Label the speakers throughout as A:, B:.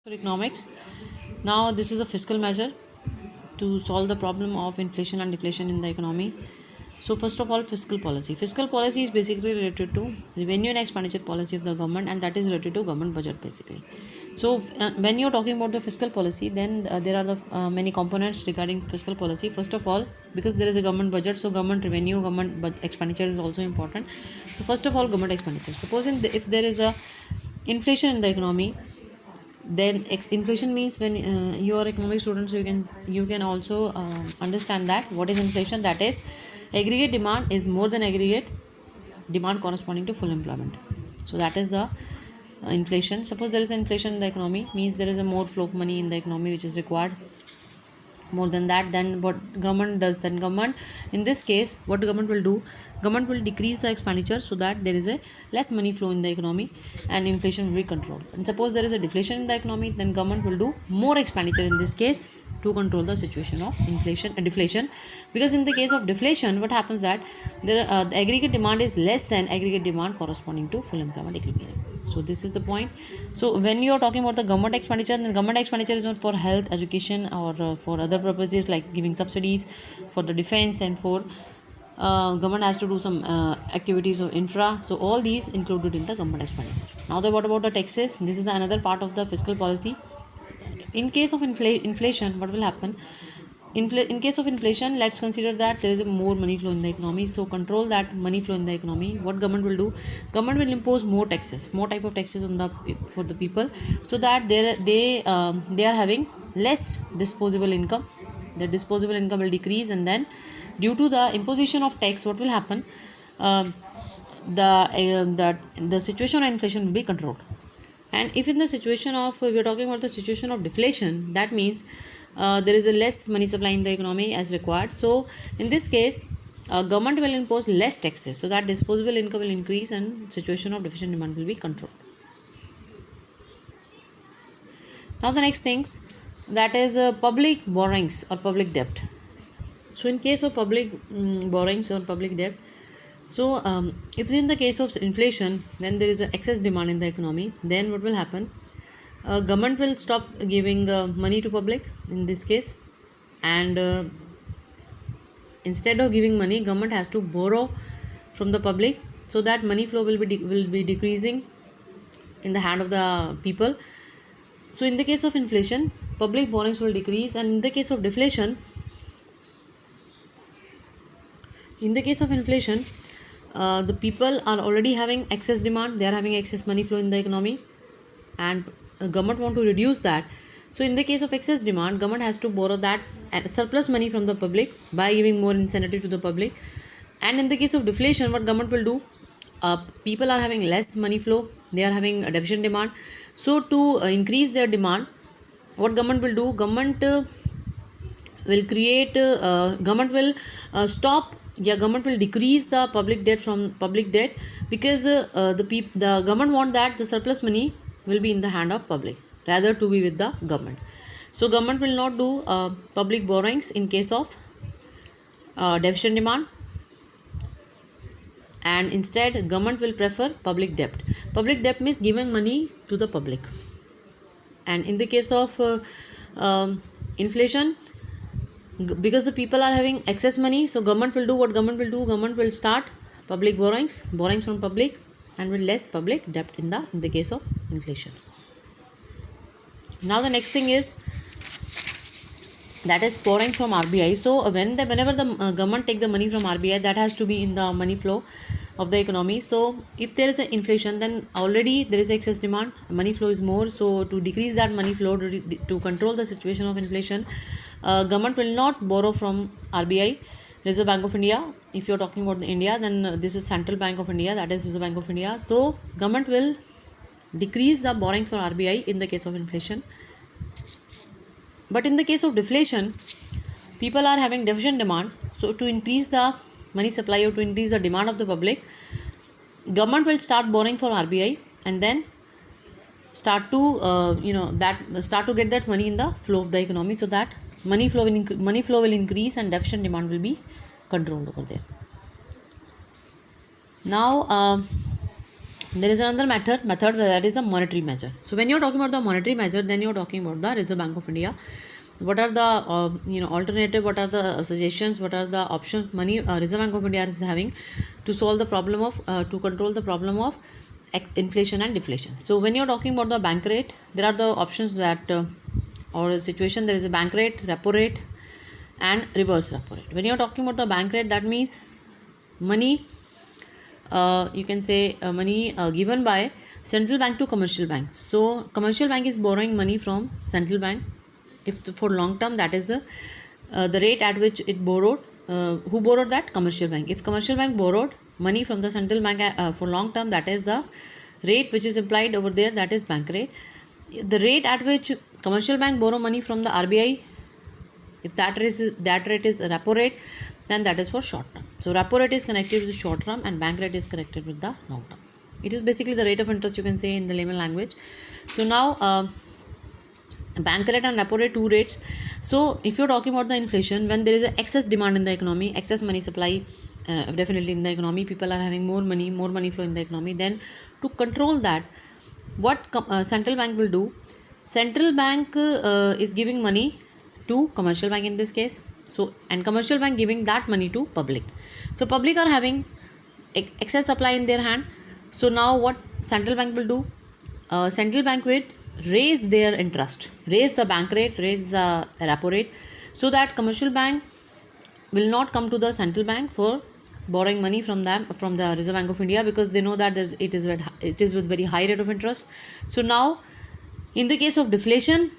A: For economics. Now, this is a fiscal measure to solve the problem of inflation and deflation in the economy. So, first of all, fiscal policy. Fiscal policy is basically related to revenue and expenditure policy of the government, and that is related to government budget basically. So, when you're talking about the fiscal policy, then there are the many components regarding fiscal policy. First of all, because there is a government budget, so government revenue, government expenditure is also important. So, first of all, government expenditure. Supposing if there is a inflation in the economy, then inflation means when you are economic student, so you can also understand that what is inflation. That is, aggregate demand is more than aggregate demand corresponding to full employment. So that is the inflation. Suppose there is inflation in the economy, means there is a more flow of money in the economy which is required. More than that, then what government does, then government, in this case, what government will do, government will decrease the expenditure so that there is a less money flow in the economy and inflation will be controlled. And suppose there is a deflation in the economy, then government will do more expenditure in this case to control the situation of inflation and deflation. Because in the case of deflation, what happens that the aggregate demand is less than aggregate demand corresponding to full employment equilibrium. So this is the point. So when you are talking about the government expenditure, then government expenditure is not for health, education, or for other purposes like giving subsidies for the defense, and for government has to do some activities of infra. So all these included in the government expenditure. Now what about the taxes? This is the another part of the fiscal policy. In case of inflation, what will happen? In case of inflation, let's consider that there is a more money flow in the economy. So control that money flow in the economy. What government will do? Government will impose more taxes, more type of taxes on for the people, so that they are having less disposable income. The disposable income will decrease, and then due to the imposition of tax, what will happen? The situation of inflation will be controlled. And if in the situation of, we are talking about the situation of deflation, that means there is a less money supply in the economy as required. So in this case, government will impose less taxes, so that disposable income will increase and situation of deficient demand will be controlled. Now the next things, that is public borrowings or public debt. So in case of public borrowings or public debt, so if in the case of inflation, when there is an excess demand in the economy, then what will happen? Government will stop giving money to public in this case, and instead of giving money, government has to borrow from the public, so that money flow will be decreasing in the hand of the people. So in the case of inflation, public borrowings will decrease, and in the case of deflation, the people are already having excess demand, they are having excess money flow in the economy, and government want to reduce that. So in the case of excess demand, government has to borrow that surplus money from the public by giving more incentive to the public. And in the case of deflation, what government will do, people are having less money flow, they are having a deficient demand. So to increase their demand, what government will do, government will government will decrease the public debt, because the government want that the surplus money will be in the hand of public rather to be with the government. So government will not do public borrowings in case of deficient demand, and instead government will prefer public debt. Public debt means giving money to the public. And in the case of inflation, because the people are having excess money, so government will do what government will do, government will start public borrowings from public, and with less public debt in the case of inflation. Now the next thing is, that is borrowing from RBI. So whenever the government take the money from RBI, that has to be in the money flow of the economy. So if there is an inflation, then already there is excess demand, money flow is more. So to decrease that money flow, to control the situation of inflation, government will not borrow from RBI, Reserve Bank of India. If you are talking about India, then this is Central Bank of India, that is Reserve Bank of India. So government will decrease the borrowing from RBI in the case of inflation. But in the case of deflation, people are having deficient demand. So to increase the money supply or to increase the demand of the public, government will start borrowing for RBI, and then start to get that money in the flow of the economy, so that money flow will increase and deficient demand will be controlled over there. Now There is another method that is a monetary measure. So when you're talking about the monetary measure, then you're talking about the Reserve Bank of India. What are the alternative? What are the suggestions? What are the options? Reserve Bank of India is having to solve the problem of to control the problem of inflation and deflation. So when you're talking about the bank rate, there are the options that or a situation. There is a bank rate, repo rate, and reverse repo rate. When you're talking about the bank rate, that means money. You can say money given by central bank to commercial bank. So commercial bank is borrowing money from central bank. If for long term, that is the rate at which it borrowed. Who borrowed that? Commercial bank. If commercial bank borrowed money from the central bank for long term, that is the rate which is implied over there, that is bank rate. The rate at which commercial bank borrow money from the RBI, if that rate is the repo rate, then that is for short term. So repo rate is connected with short term and bank rate is connected with the long term. It is basically the rate of interest, you can say in the layman language. So now bank rate and repo rate, two rates. So if you're talking about the inflation, when there is an excess demand in the economy, excess money supply definitely in the economy, people are having more money flow in the economy, then to control that, what central bank will do? Central bank is giving money to commercial bank in this case. So and commercial bank giving that money to public. So public are having excess supply in their hand. So now what central bank will do? Central bank will raise their interest, raise the bank rate, raise the repo rate, so that commercial bank will not come to the central bank for borrowing money from them, from the Reserve Bank of India, because they know that it is with very high rate of interest. So now in the case of deflation,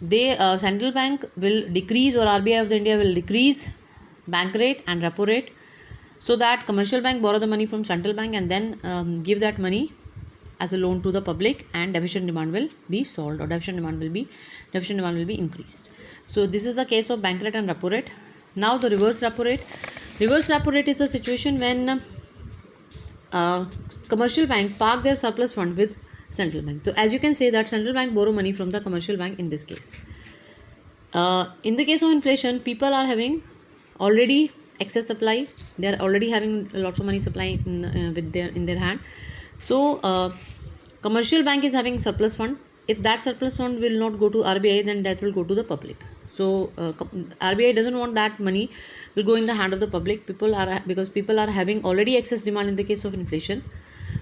A: they central bank will decrease, or RBI of the India will decrease bank rate and repo rate, so that commercial bank borrow the money from central bank and then give that money as a loan to the public, and deficit demand will be solved, or deficit demand will be increased. So this is the case of bank rate and repo rate. Now the reverse repo rate. Reverse repo rate is a situation when commercial bank park their surplus fund with central bank. So as you can say that central bank borrow money from the commercial bank in this case. In the case of inflation, people are having already excess supply. They are already having lots of money supply in their hand. So commercial bank is having surplus fund. If that surplus fund will not go to RBI, then that will go to the public. So RBI doesn't want that money will go in the hand of the public. Because people are having already excess demand in the case of inflation.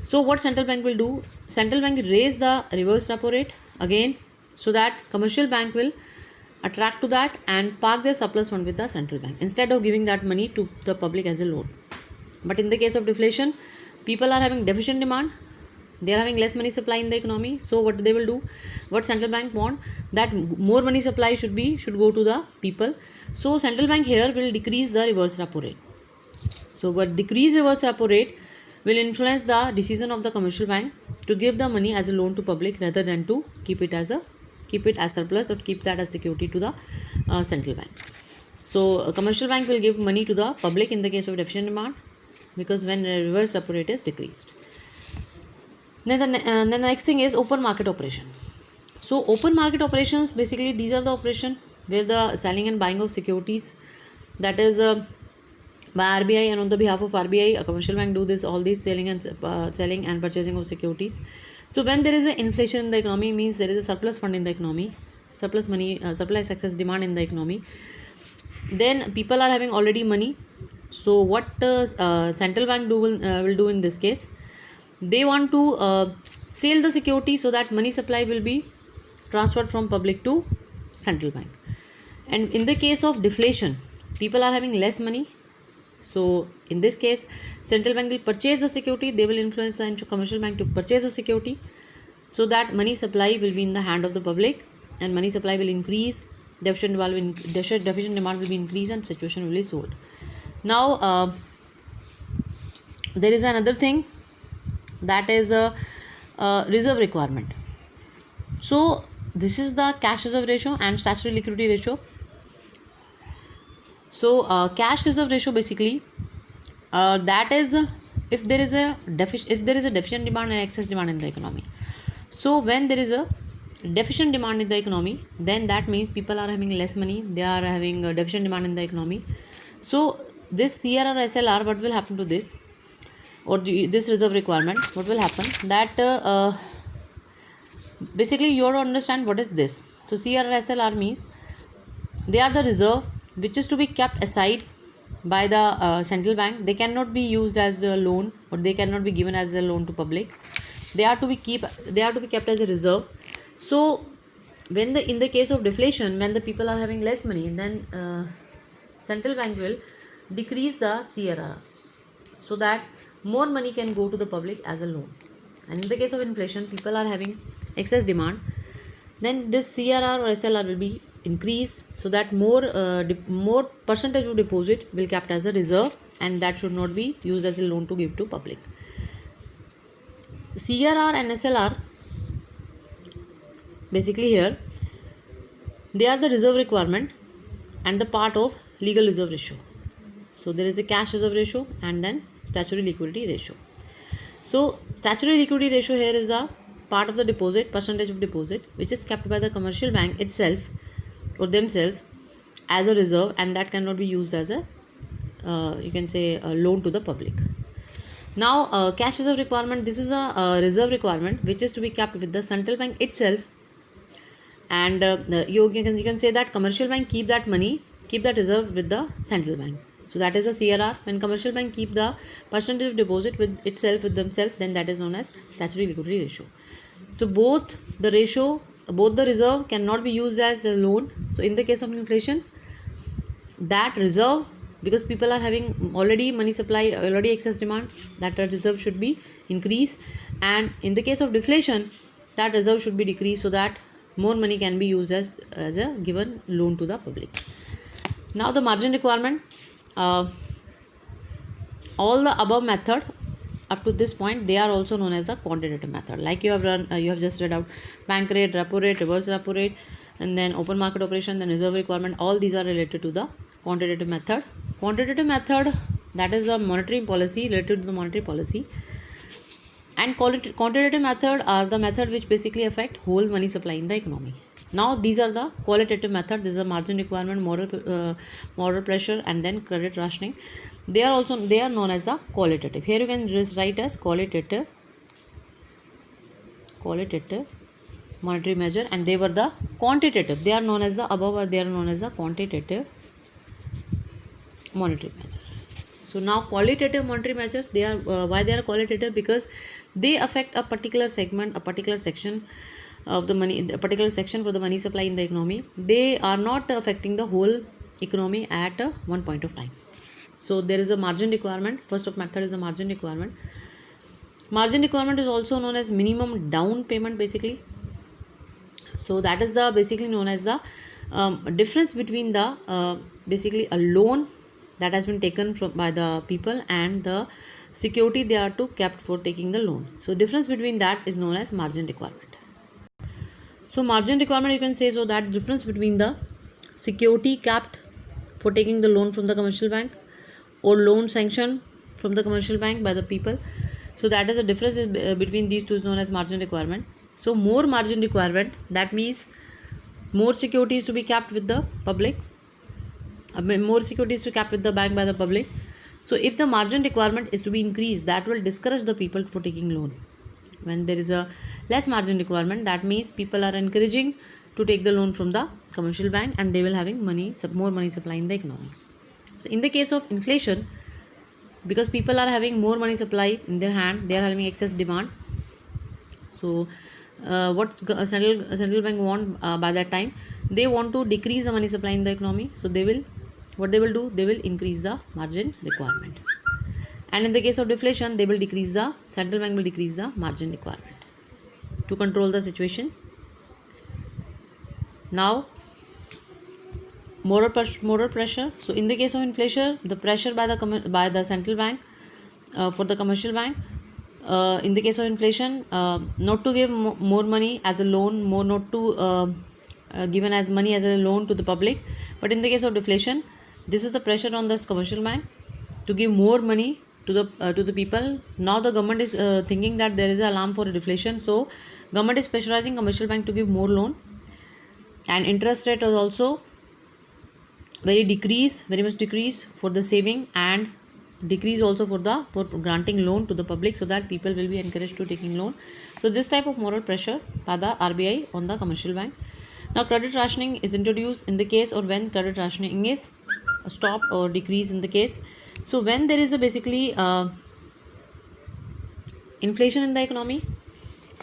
A: So what central bank will do? Central bank raise the reverse repo rate again, so that commercial bank will attract to that and park their surplus fund with the central bank instead of giving that money to the public as a loan. But in the case of deflation, people are having deficient demand. They are having less money supply in the economy. So what they will do? What central bank want? That more money supply should go to the people. So central bank here will decrease the reverse repo rate. So what decrease reverse repo rate will influence the decision of the commercial bank to give the money as a loan to public, rather than to keep it as surplus, or keep that as security to the central bank. So a commercial bank will give money to the public in the case of deficient demand, because when reverse repo rate is decreased. Then the next thing is open market operation. So open market operations, basically these are the operation where the selling and buying of securities, that is by RBI, and on the behalf of RBI, a commercial bank do all these selling and purchasing of securities. So when there is an inflation in the economy, means there is a surplus fund in the economy, surplus money, surplus excess demand in the economy. Then people are having already money. So what central bank will do in this case? They want to sell the security, so that money supply will be transferred from public to central bank. And in the case of deflation, people are having less money. So in this case, central bank will purchase the security. They will influence the commercial bank to purchase the security, so that money supply will be in the hand of the public, and money supply will increase. Deficient demand will be increased, and situation will be solved. Now there is another thing, that is a reserve requirement. So this is the cash reserve ratio and statutory liquidity ratio. So cash reserve ratio, basically that is if there is a deficient demand and excess demand in the economy. So when there is a deficient demand in the economy, then that means people are having less money, they are having a deficient demand in the economy. So this CRR SLR, what will happen to this? or this reserve requirement, what will happen that basically you have to understand what is this. So CRR means they are the reserve which is to be kept aside by the central bank. They cannot be used as a loan, or they cannot be given as a loan to public. They are to be kept as a reserve. So when in the case of deflation, when the people are having less money, then central bank will decrease the CRR so that more money can go to the public as a loan. And in the case of inflation, people are having excess demand, then this CRR or SLR will be increased so that more percentage of deposit will kept as a reserve, and that should not be used as a loan to give to public. CRR and SLR, basically here, they are the reserve requirement and the part of legal reserve ratio. So there is a cash reserve ratio and then statutory liquidity ratio. So statutory liquidity ratio here is the part of the deposit, percentage of deposit, which is kept by the commercial bank itself or themselves as a reserve, and that cannot be used as a you can say a loan to the public. Now cash reserve requirement, this is a reserve requirement which is to be kept with the central bank itself, and you can say that commercial bank keep that reserve with the central bank. So that is a CRR. When commercial bank keep the percentage of deposit with themselves, then that is known as statutory liquidity ratio. So both the reserve cannot be used as a loan. So in the case of inflation, that reserve, because people are having already money supply, already excess demand, that reserve should be increased, and in the case of deflation, that reserve should be decreased so that more money can be used as a given loan to the public. Now the margin requirement, all the above method up to this point, they are also known as the quantitative method. Like you have just read out bank rate, repo rate, reverse repo rate, and then open market operation, then reserve requirement. All these are related to the quantitative method. Quantitative method, that is a monetary policy, related to the monetary policy, and quantitative method are the method which basically affect whole money supply in the economy. Now these are the qualitative method. This is a margin requirement, moral pressure, and then credit rationing. They are known as the qualitative. Here you can just write as qualitative monetary measure, and they were the quantitative. They are known as the above. They are known as the quantitative monetary measure. So now qualitative monetary measures, they are why they are qualitative? Because they affect a particular segment, a particular section of the money, a particular section for the money supply in the economy. They are not affecting the whole economy at one point of time. So there is a margin requirement. First of method is a margin requirement. Margin requirement is also known as minimum down payment, basically. So that is the basically known as the difference between the basically a loan that has been taken by the people and the security they are to kept for taking the loan. So difference between that is known as margin requirement. So margin requirement, you can say, so that difference between the security kept for taking the loan from the commercial bank or loan sanction from the commercial bank by the people. So that is the difference between these two is known as margin requirement. So more margin requirement, that means more security is to be kept with the public, more securities to kept with the bank by the public. So if the margin requirement is to be increased, that will discourage the people for taking loan. When there is a less margin requirement, that means people are encouraging to take the loan from the commercial bank, and they will having more money supply in the economy. So in the case of inflation, because people are having more money supply in their hand, they are having excess demand. So what central bank want by that time, they want to decrease the money supply in the economy. So they will increase the margin requirement, and in the case of deflation, central bank will decrease the margin requirement to control the situation. Now moral pressure. So in the case of inflation, the pressure by the central bank for the commercial bank, in the case of inflation, not to give more money as a loan, not to given as money as a loan to the public. But in the case of deflation, this is the pressure on this commercial bank to give more money to the people. Now the government is thinking that there is an alarm for deflation, so government is pressurizing commercial bank to give more loan, and interest rate is also very much decrease for the saving and decrease also for granting loan to the public, so that people will be encouraged to taking loan. So this type of moral pressure by the RBI on the commercial bank. Now credit rationing is introduced in the case or when credit rationing is stopped or decreased in the case. So when there is a basically inflation in the economy,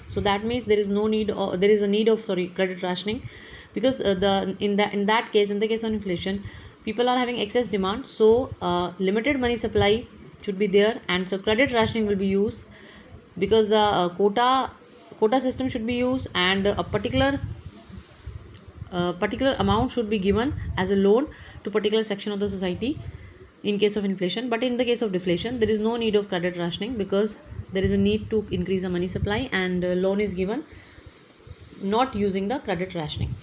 A: so that means there is no need, or there is a need of credit rationing, because in that case, in the case of inflation, people are having excess demand, so limited money supply should be there, and so credit rationing will be used, because the quota system should be used, and a particular amount should be given as a loan to particular section of the society in case of inflation. But in the case of deflation, there is no need of credit rationing, because there is a need to increase the money supply, and loan is given not using the credit rationing.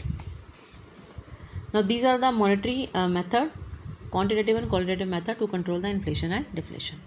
A: Now these are the monetary method, quantitative and qualitative method, to control the inflation and deflation.